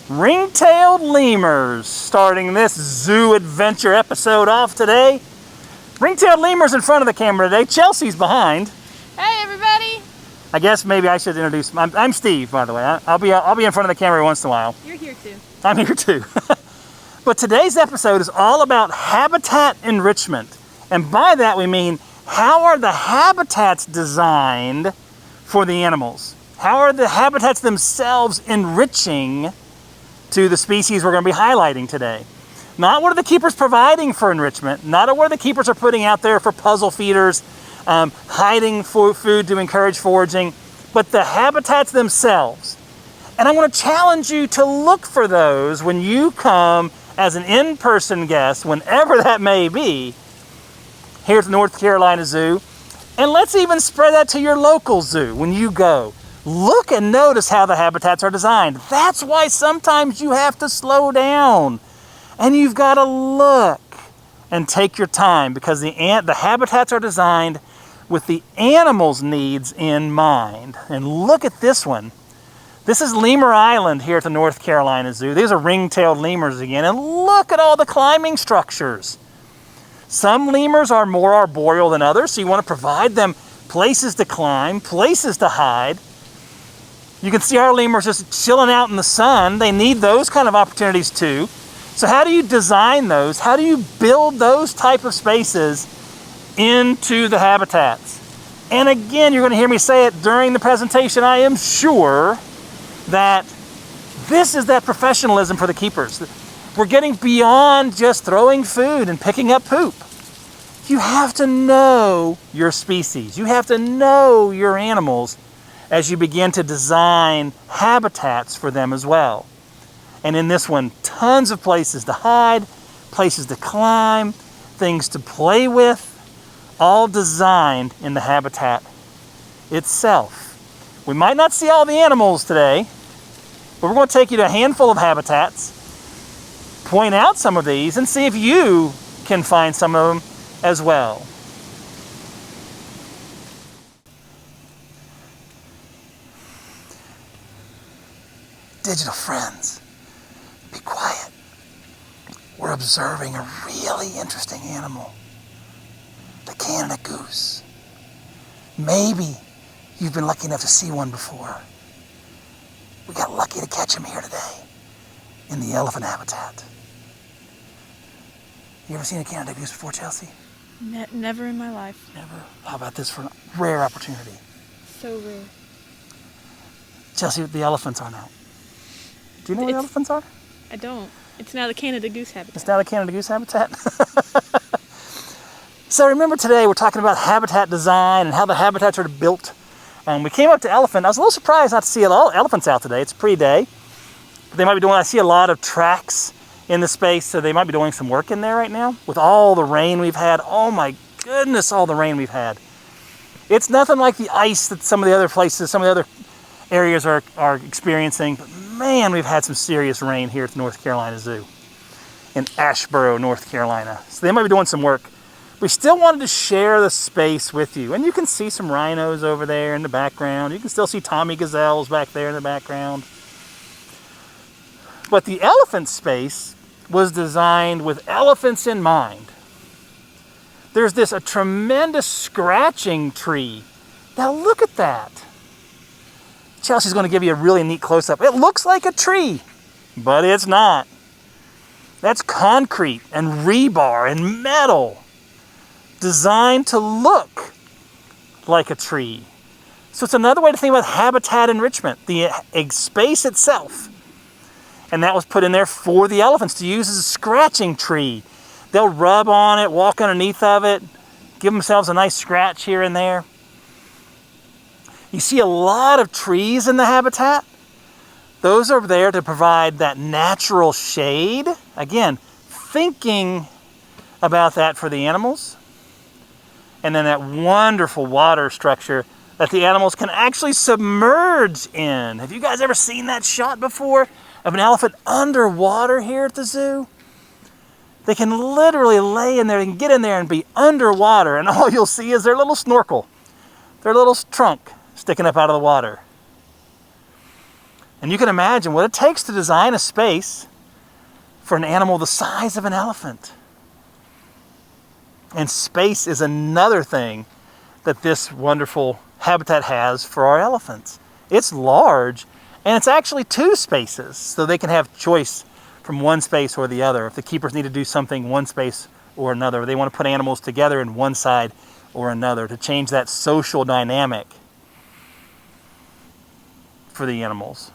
Ring-tailed lemurs, starting this zoo adventure episode off today. Ring-tailed lemurs in front of the camera today. Chelsea's behind. Hey everybody! I guess maybe I should introduce. I'm Steve, by the way. I'll be in front of the camera once in a while. You're here too. I'm here too. But today's episode is all about habitat enrichment, and by that we mean how are the habitats designed for the animals? How are the habitats themselves enriching to the species we're going to be highlighting today? Not what are the keepers providing for enrichment, not what the keepers are putting out there for puzzle feeders, hiding food to encourage foraging, but the habitats themselves. And I want to challenge you to look for those when you come as an in-person guest, whenever that may be, here at the North Carolina Zoo. And let's even spread that to your local zoo when you go. Look and notice how the habitats are designed. That's why sometimes you have to slow down and you've got to look and take your time, because the habitats are designed with the animals' needs in mind. And look at this one. This is Lemur Island here at the North Carolina Zoo. These are ring-tailed lemurs again, and look at all the climbing structures. Some lemurs are more arboreal than others, so you want to provide them places to climb, places to hide. You can see our lemurs just chilling out in the sun. They need those kind of opportunities too. So how do you design those? How do you build those type of spaces into the habitats? And again, you're going to hear me say it during the presentation, I am sure that this is that professionalism for the keepers. We're getting beyond just throwing food and picking up poop. You have to know your species. You have to know your animals as you begin to design habitats for them as well. And in this one, tons of places to hide, places to climb, things to play with, all designed in the habitat itself. We might not see all the animals today, but we're going to take you to a handful of habitats, point out some of these, and see if you can find some of them as well. Digital friends, be quiet. We're observing a really interesting animal, the Canada goose. Maybe you've been lucky enough to see one before. We got lucky to catch him here today in the elephant habitat. You ever seen a Canada goose before, Chelsea? Never in my life. Never? How about this for a rare opportunity? So rare. Chelsea, the elephants are now. Do you know what the elephants are? I don't. It's now the Canada goose habitat. It's now the Canada goose habitat? So remember today we're talking about habitat design and how the habitats are built. We came up to elephant. I was a little surprised not to see all elephants out today. It's a pretty day. They might be doing, I see a lot of tracks in the space, so they might be doing some work in there right now with all the rain we've had. Oh my goodness, all the rain we've had. It's nothing like the ice that some of the other places, some of the other areas are experiencing. But man, we've had some serious rain here at the North Carolina Zoo in Asheboro, North Carolina. So they might be doing some work. We still wanted to share the space with you. And you can see some rhinos over there in the background. You can still see Tommy gazelles back there in the background. But the elephant space was designed with elephants in mind. There's a tremendous scratching tree. Now look at that. Chelsea's going to give you a really neat close-up. It looks like a tree, but it's not. That's concrete and rebar and metal designed to look like a tree. So it's another way to think about habitat enrichment, the space itself. And that was put in there for the elephants to use as a scratching tree. They'll rub on it, walk underneath of it, give themselves a nice scratch here and there. You see a lot of trees in the habitat. Those are there to provide that natural shade. Again, thinking about that for the animals. And then that wonderful water structure that the animals can actually submerge in. Have you guys ever seen that shot before of an elephant underwater here at the zoo? They can literally lay in there and get in there and be underwater, and all you'll see is their little snorkel, their little trunk sticking up out of the water. And you can imagine what it takes to design a space for an animal the size of an elephant. And space is another thing that this wonderful habitat has for our elephants. It's large, and it's actually 2 spaces, so they can have choice from one space or the other. If the keepers need to do something one space or another, or they want to put animals together in one side or another to change that social dynamic for the animals.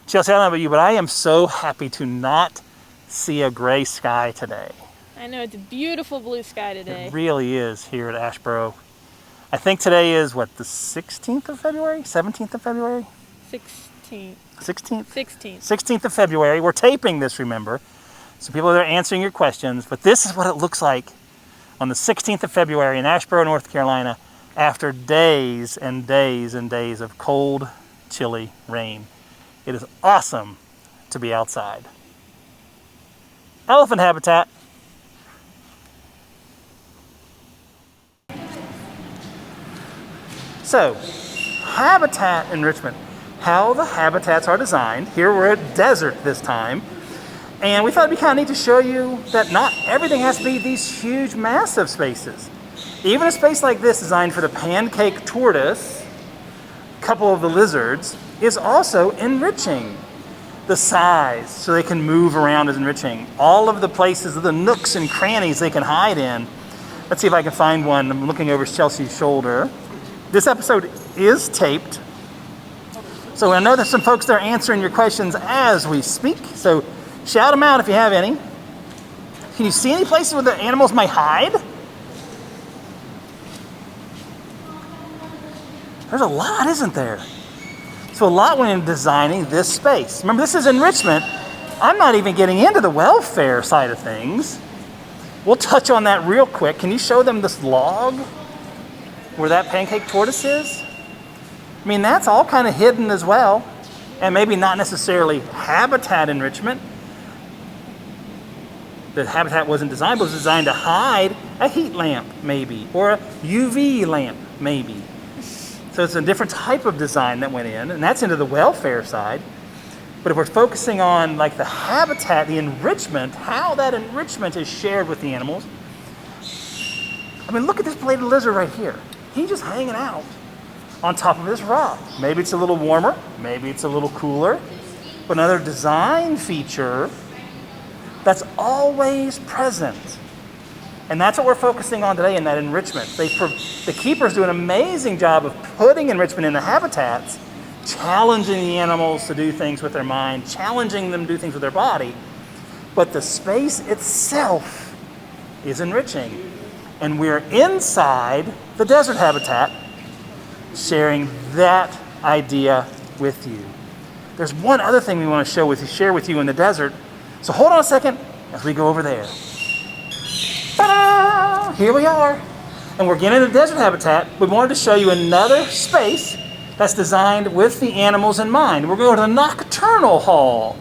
Chelsea, I don't know about you, but I am so happy to not see a gray sky today. I know, it's a beautiful blue sky today. It really is here at Ashboro. I think today is, what, the 16th of February? 17th of February? 16th. 16th? 16th. 16th of February. We're taping this, remember. So people are there answering your questions. But this is what it looks like on the 16th of February in Ashboro, North Carolina, after days and days and days of cold, chilly rain. It is awesome to be outside. Elephant habitat. So, habitat enrichment. How the habitats are designed. Here we're at desert this time. And we thought it'd be kind of neat to show you that not everything has to be these huge, massive spaces. Even a space like this designed for the pancake tortoise, a couple of the lizards, is also enriching. The size, so they can move around, is enriching. All of the places, the nooks and crannies they can hide in. Let's see if I can find one. I'm looking over Chelsea's shoulder. This episode is taped, so I know there's some folks there answering your questions as we speak, so shout them out if you have any. Can you see any places where the animals might hide? There's a lot, isn't there? So a lot went into designing this space. Remember, this is enrichment. I'm not even getting into the welfare side of things. We'll touch on that real quick. Can you show them this log where that pancake tortoise is? I mean, that's all kind of hidden as well, and maybe not necessarily habitat enrichment. The habitat wasn't designed, but it was designed to hide a heat lamp, maybe, or a UV lamp, maybe. So it's a different type of design that went in, and that's into the welfare side. But if we're focusing on like the habitat, the enrichment, how that enrichment is shared with the animals. I mean, look at this bladed lizard right here. He's just hanging out on top of this rock. Maybe it's a little warmer, maybe it's a little cooler, but another design feature that's always present. And that's what we're focusing on today in that enrichment. The keepers do an amazing job of putting enrichment in the habitats, challenging the animals to do things with their mind, challenging them to do things with their body. But the space itself is enriching. And we're inside the desert habitat, sharing that idea with you. There's one other thing we want to share with you in the desert. So hold on a second as we go over there. Ta-da! Here we are. And we're getting into desert habitat. We wanted to show you another space that's designed with the animals in mind. We're going to the nocturnal hall.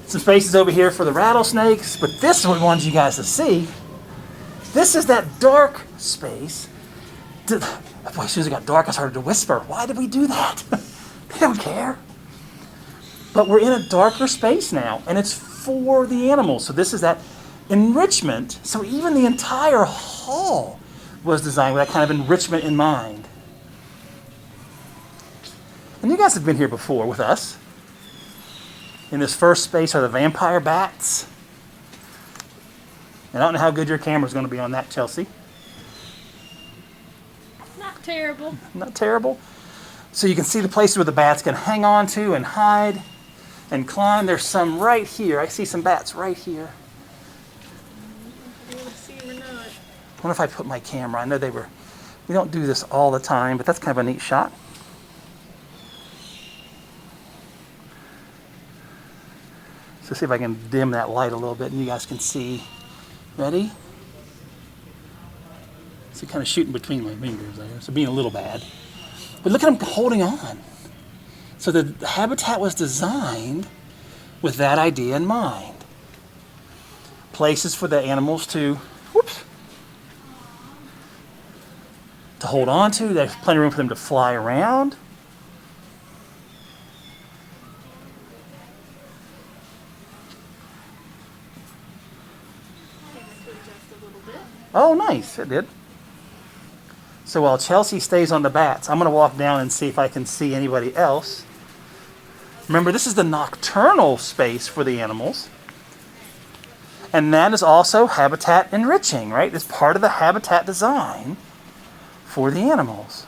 Some spaces over here for the rattlesnakes, but this is what we wanted you guys to see. This is that dark space. Boy, as soon as it got dark, I started to whisper. Why did we do that? They don't care. But we're in a darker space now, and it's for the animals. So this is that enrichment. So even the entire hall was designed with that kind of enrichment in mind. And you guys have been here before with us. In this first space are the vampire bats. And I don't know how good your camera's going to be on that, Chelsea. Not terrible. Not terrible. So you can see the places where the bats can hang on to and hide and climb. There's some right here. I see some bats right here. You want to see them or not? I wonder if I put my camera. I know we don't do this all the time, but that's kind of a neat shot. So see if I can dim that light a little bit and you guys can see. Ready? See, kind of shooting between my fingers there, so being a little bad. But look at them holding on. So the habitat was designed with that idea in mind. Places for the animals to, to hold on to. There's plenty of room for them to fly around. Oh, nice, it did. So while Chelsea stays on the bats, I'm going to walk down and see if I can see anybody else. Remember, this is the nocturnal space for the animals. And that is also habitat enriching, right? It's part of the habitat design for the animals.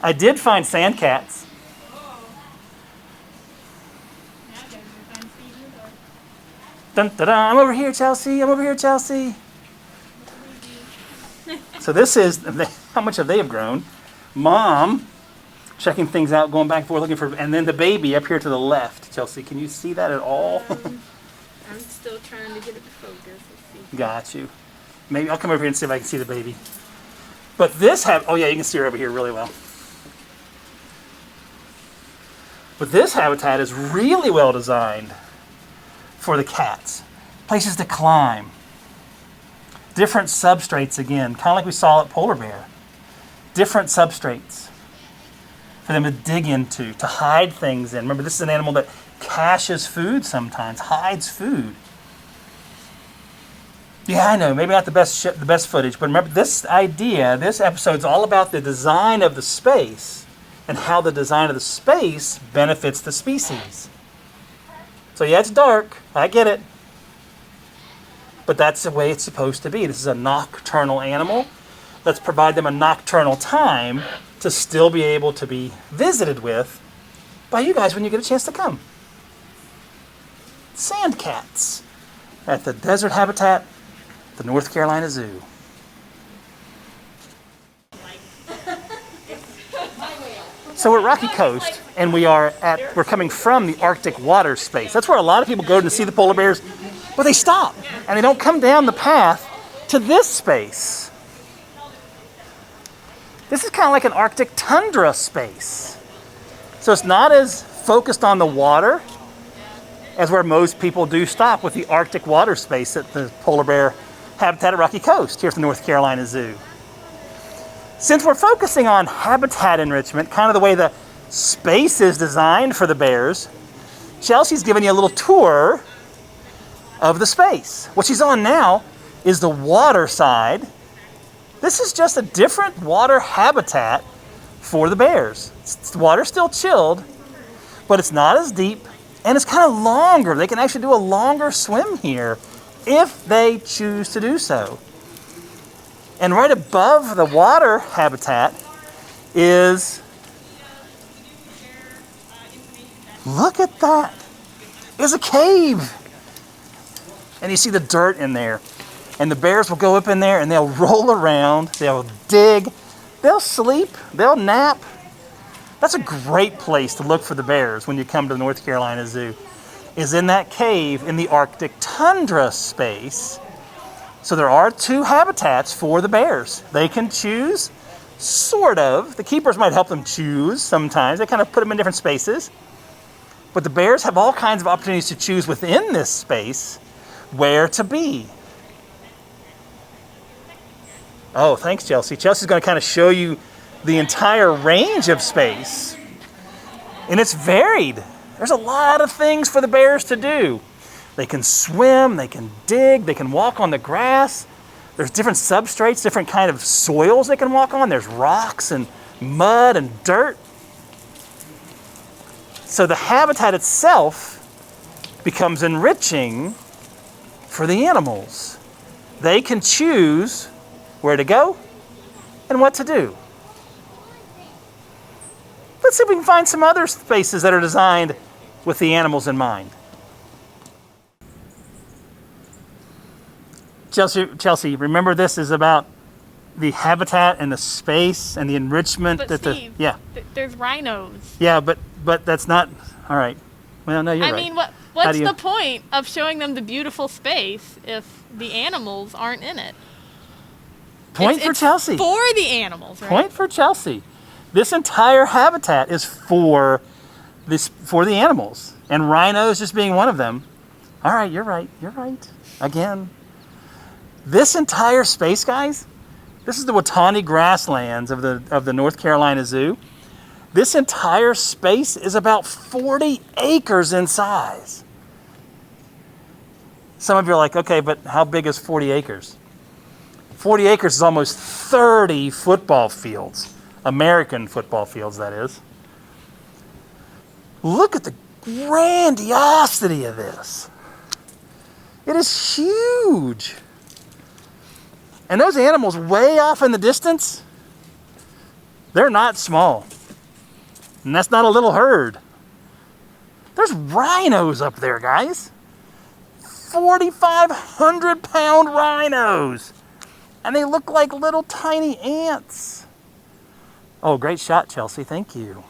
I did find sand cats. Dun, dun, dun. I'm over here, Chelsea. I'm over here, Chelsea. So this is how much have they have grown. Mom checking things out, going back and forth, looking for, and then the baby up here to the left. Chelsea, can you see that at all? I'm still trying to get it to focus. Let's see. Got you. Maybe I'll come over here and see if I can see the baby. But this oh yeah, you can see her over here really well. But this habitat is really well designed for the cats. Places to climb. Different substrates again, kind of like we saw at polar bear. Different substrates for them to dig into, to hide things in. Remember, this is an animal that caches food sometimes, hides food. Yeah, I know, maybe not the best footage, but remember this idea, this episode is all about the design of the space and how the design of the space benefits the species. So yeah, it's dark, I get it. But that's the way it's supposed to be. This is a nocturnal animal. Let's provide them a nocturnal time to still be able to be visited with by you guys when you get a chance to come. Sand cats at the desert habitat, the North Carolina Zoo. So we're at Rocky Coast, and we're coming from the Arctic water space. That's where a lot of people go to see the polar bears, but they stop, and they don't come down the path to this space. This is kind of like an Arctic tundra space. So it's not as focused on the water as where most people do stop with the Arctic water space at the polar bear habitat at Rocky Coast here at the North Carolina Zoo. Since we're focusing on habitat enrichment, kind of the way the space is designed for the bears, Chelsea's giving you a little tour of the space. What she's on now is the water side. This is just a different water habitat for the bears. The water's still chilled, but it's not as deep, and it's kind of longer. They can actually do a longer swim here if they choose to do so. And right above the water habitat is, look at that, is a cave. And you see the dirt in there. And the bears will go up in there and they'll roll around, they'll dig, they'll sleep, they'll nap. That's a great place to look for the bears when you come to the North Carolina Zoo, is in that cave in the Arctic tundra space. So there are two habitats for the bears. They can choose, sort of. The keepers might help them choose sometimes. They kind of put them in different spaces. But the bears have all kinds of opportunities to choose within this space where to be. Oh, thanks, Chelsea. Chelsea's going to kind of show you the entire range of space. And it's varied. There's a lot of things for the bears to do. They can swim, they can dig, they can walk on the grass. There's different substrates, different kind of soils they can walk on. There's rocks and mud and dirt. So the habitat itself becomes enriching for the animals. They can choose where to go and what to do. Let's see if we can find some other spaces that are designed with the animals in mind. Chelsea, remember this is about the habitat and the space and the enrichment. But that Steve, yeah. There's rhinos. Yeah, but that's not, all right. Well, no, you're right. I mean, what's the point of showing them the beautiful space if the animals aren't in it? Point for Chelsea. For the animals, right? Point for Chelsea. This entire habitat is for the animals, and rhinos just being one of them. All right, you're right. Again. This entire space, guys, this is the Watani grasslands of the North Carolina Zoo. This entire space is about 40 acres in size. Some of you are like, okay, but how big is 40 acres? 40 acres is almost 30 football fields. American football fields, that is. Look at the grandiosity of this. It is huge. And those animals way off in the distance, they're not small. And that's not a little herd. There's rhinos up there, guys. 4,500-pound rhinos. And they look like little tiny ants. Oh, great shot, Chelsea. Thank you.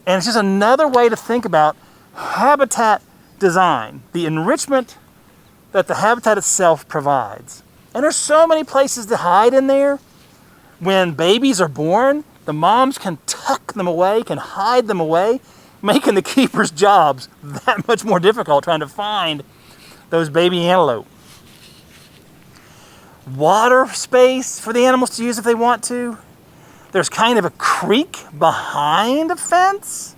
And it's just another way to think about habitat design, the enrichment that the habitat itself provides. And there's so many places to hide in there. When babies are born, the moms can tuck them away, can hide them away, making the keepers' jobs that much more difficult trying to find those baby antelope. Water space for the animals to use if they want to. There's kind of a creek behind the fence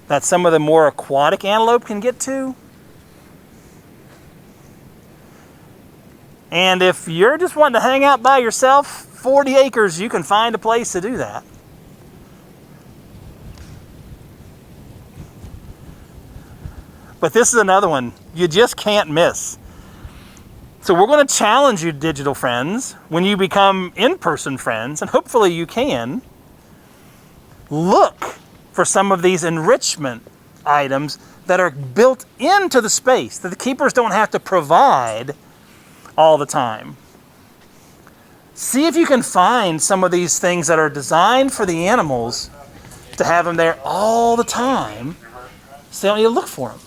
that some of the more aquatic antelope can get to. And if you're just wanting to hang out by yourself, 40 acres, you can find a place to do that. But this is another one you just can't miss. So we're going to challenge you, digital friends, when you become in-person friends, and hopefully you can, look for some of these enrichment items that are built into the space that the keepers don't have to provide all the time. See if you can find some of these things that are designed for the animals to have them there all the time, so they don't need to look for them.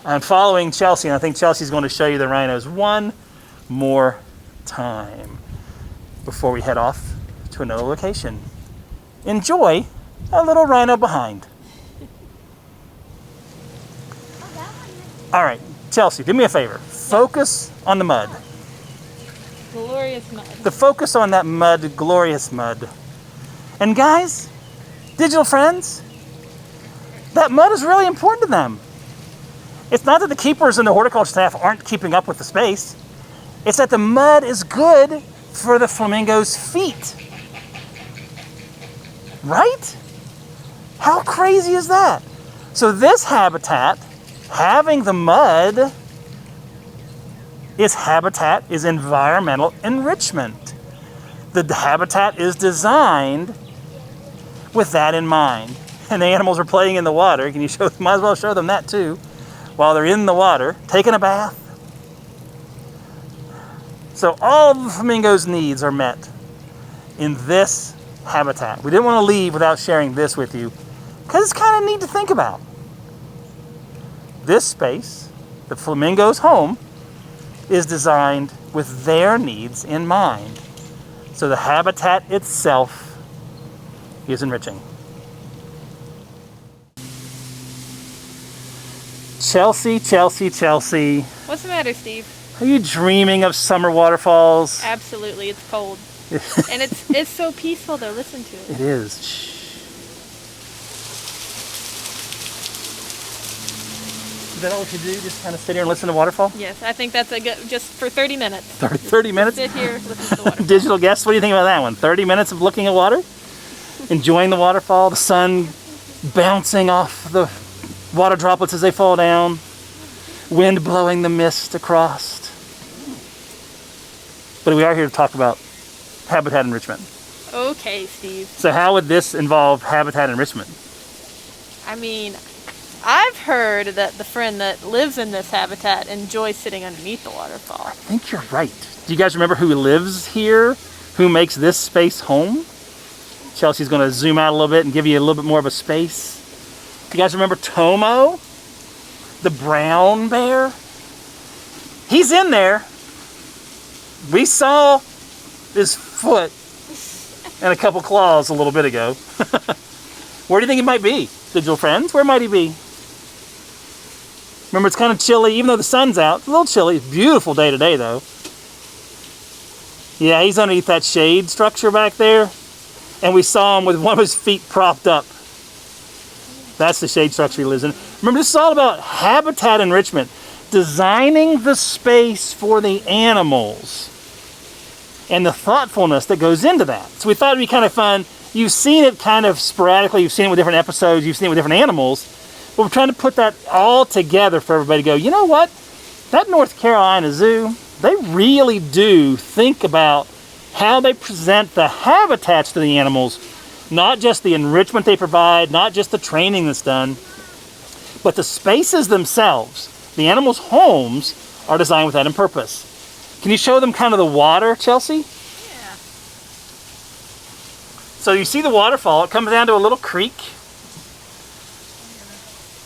I'm following Chelsea, and I think Chelsea's going to show you the rhinos one more time before we head off to another location. Enjoy a little rhino behind. All right, Chelsea, do me a favor. Focus on the mud. Glorious mud. The focus on that mud, glorious mud. And guys, digital friends, that mud is really important to them. It's not that the keepers and the horticulture staff aren't keeping up with the space. It's that the mud is good for the flamingos' feet. Right? How crazy is that? So this habitat, having the mud, is environmental enrichment. The habitat is designed with that in mind. And the animals are playing in the water. Can you show? Might as well show them that too. While they're in the water, taking a bath. So all the flamingos' needs are met in this habitat. We didn't want to leave without sharing this with you, because it's kind of neat to think about. This space, the flamingo's home, is designed with their needs in mind. So the habitat itself is enriching. Chelsea, Chelsea, Chelsea. What's the matter, Steve? Are you dreaming of summer waterfalls? Absolutely, it's cold. And it's so peaceful though, listen to it. It is. Shh. Is that all we should do? Just kind of sit here and listen to waterfall? Yes, I think that's a good, just for 30 minutes. 30 minutes? Sit here, listen to the waterfall. Digital guests, what do you think about that one? 30 minutes of looking at water? Enjoying the waterfall, the sun bouncing off the water droplets as they fall down, wind blowing the mist across. But we are here to talk about habitat enrichment. Okay, Steve. So how would this involve habitat enrichment? I mean, I've heard that the friend that lives in this habitat enjoys sitting underneath the waterfall. I think you're right. Do you guys remember who lives here? Who makes this space home? Chelsea's going to zoom out a little bit and give you a little bit more of a space. You guys remember Tomo? The brown bear? He's in there. We saw his foot and a couple claws a little bit ago. Where do you think he might be, digital friends? Where might he be? Remember, it's kind of chilly, even though the sun's out. It's a little chilly. It's a beautiful day today, though. Yeah, he's underneath that shade structure back there. And we saw him with one of his feet propped up. That's the shade structure he lives in. Remember, this is all about habitat enrichment. Designing the space for the animals. And the thoughtfulness that goes into that. So we thought it'd be kind of fun. You've seen it kind of sporadically. You've seen it with different episodes. You've seen it with different animals. But we're trying to put that all together for everybody to go, you know what? That North Carolina Zoo, they really do think about how they present the habitats to the animals, not just the enrichment they provide, not just the training that's done, but the spaces themselves. The animals' homes are designed with that in purpose. Can you show them kind of the water, Chelsea? Yeah. So you see the waterfall. It comes down to a little creek.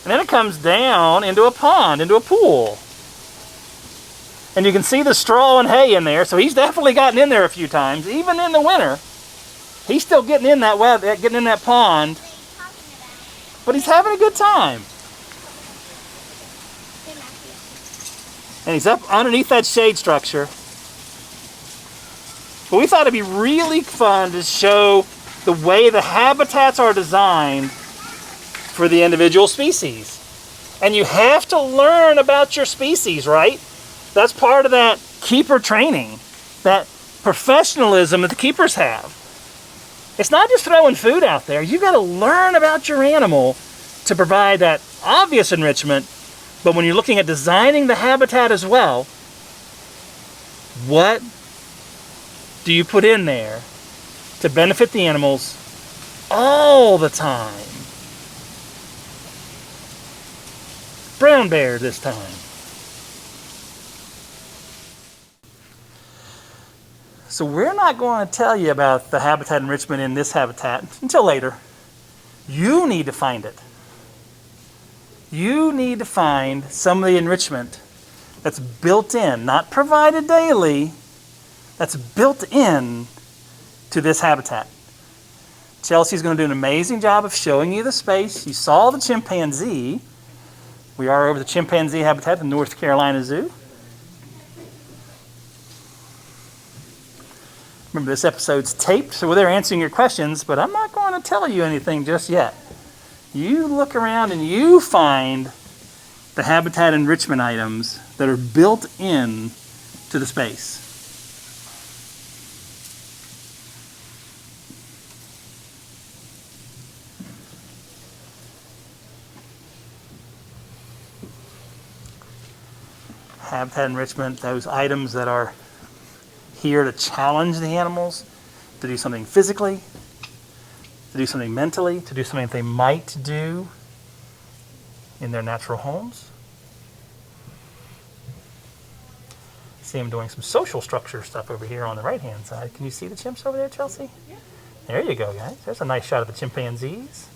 And then it comes down into a pond, into a pool. And you can see the straw and hay in there, so he's definitely gotten in there a few times, even in the winter. He's still getting in that getting in that pond, but he's having a good time. And he's up underneath that shade structure. But we thought it'd be really fun to show the way the habitats are designed for the individual species. And you have to learn about your species, right? That's part of that keeper training, that professionalism that the keepers have. It's not just throwing food out there. You've got to learn about your animal to provide that obvious enrichment, but when you're looking at designing the habitat as well, what do you put in there to benefit the animals all the time? Brown bear this time. So we're not going to tell you about the habitat enrichment in this habitat until later. You need to find it. You need to find some of the enrichment that's built in, not provided daily, that's built in to this habitat. Chelsea's going to do an amazing job of showing you the space. You saw the chimpanzee. We are over the chimpanzee habitat at the North Carolina Zoo. Remember, this episode's taped, so we're there answering your questions, but I'm not going to tell you anything just yet. You look around and you find the habitat enrichment items that are built in to the space. Habitat enrichment, those items that are here to challenge the animals, to do something physically, to do something mentally, to do something they might do in their natural homes. See them doing some social structure stuff over here on the right-hand side. Can you see the chimps over there, Chelsea? Yeah. There you go, guys. There's a nice shot of the chimpanzees.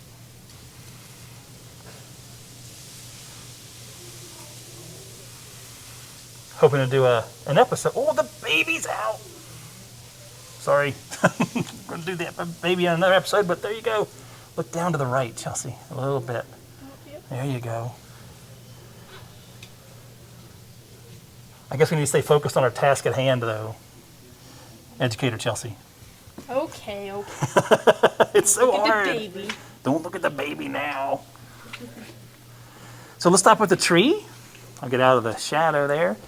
Hoping to do an episode. Oh, the baby's out. Sorry. I'm going to do the baby on another episode, but there you go. Look down to the right, Chelsea, a little bit. There you go. I guess we need to stay focused on our task at hand, though. Educator Chelsea. Okay. It's so Look hard. at the baby. Don't look at the baby now. So let's stop with the tree. I'll get out of the shadow there.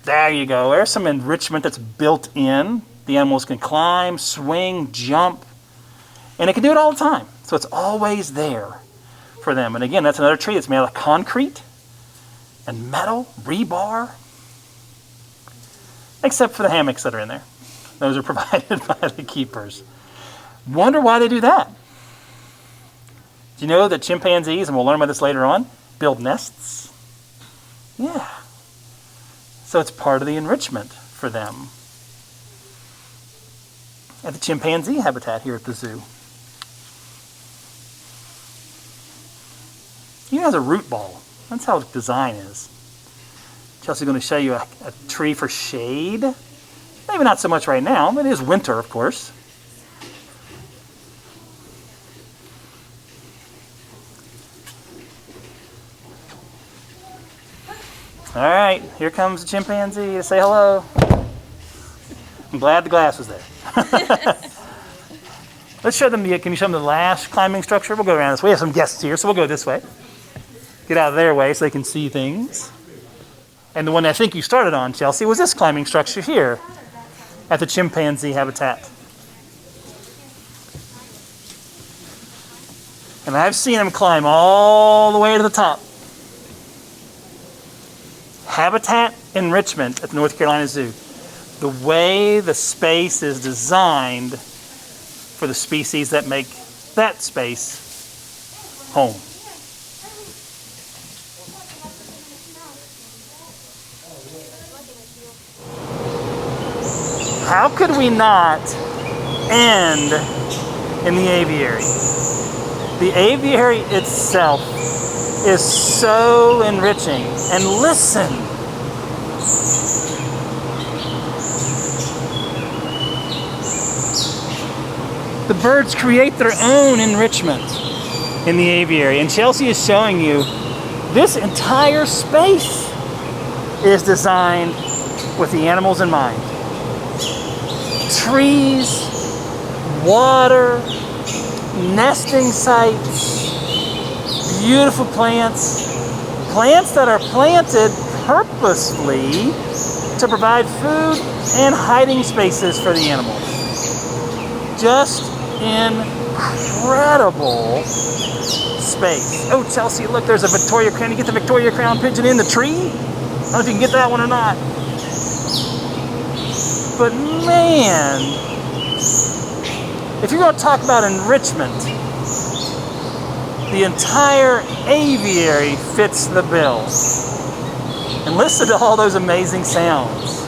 There you go. There's some enrichment that's built in. The animals can climb, swing, jump, and it can do it all the time. So it's always there for them. And again, that's another tree that's made out of concrete and metal, rebar, except for the hammocks that are in there. Those are provided by the keepers. Wonder why they do that. Do you know that chimpanzees, and we'll learn about this later on, build nests? Yeah. So it's part of the enrichment for them. At the chimpanzee habitat here at the zoo. He has a root ball. That's how the design is. Chelsea's going to show you a tree for shade. Maybe not so much right now. It is winter, of course. All right, here comes the chimpanzee to say hello. I'm glad the glass was there. Let's show them can you show them the last climbing structure? We'll go around this way. We have some guests here, so we'll go this way. Get out of their way so they can see things. And the one I think you started on, Chelsea, was this climbing structure here at the chimpanzee habitat. And I've seen them climb all the way to the top. Habitat enrichment at the North Carolina Zoo. The way the space is designed for the species that make that space home. How could we not end in the aviary? The aviary itself is so enriching. And listen. The birds create their own enrichment in the aviary. And Chelsea is showing you this entire space is designed with the animals in mind. Trees, water, nesting sites, beautiful plants, plants that are planted purposefully to provide food and hiding spaces for the animals. Just incredible space. Oh, Chelsea, look, there's a Victoria Crown. You get the Victoria Crown pigeon in the tree? I don't know if you can get that one or not. But man, if you're going to talk about enrichment, the entire aviary fits the bill. And listen to all those amazing sounds.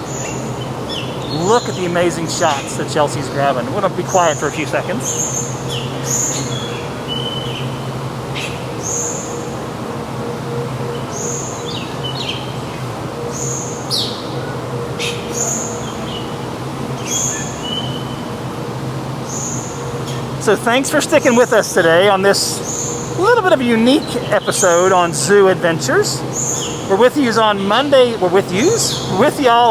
Look at the amazing shots that Chelsea's grabbing. We're going to be quiet for a few seconds. So thanks for sticking with us today on this little bit of a unique episode on ZooAdventures. We're with y'all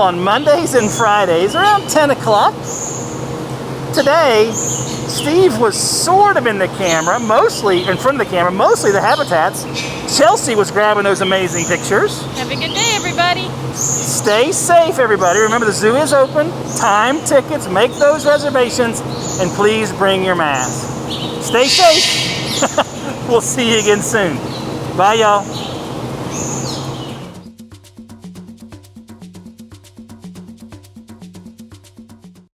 on Mondays and Fridays around 10 o'clock. Today, Steve was sort of in the camera, mostly in front of the camera, mostly the habitats. Chelsea was grabbing those amazing pictures. Have a good day, everybody. Stay safe, everybody. Remember, the zoo is open. Time tickets. Make those reservations. And please bring your mask. Stay safe. We'll see you again soon. Bye, y'all.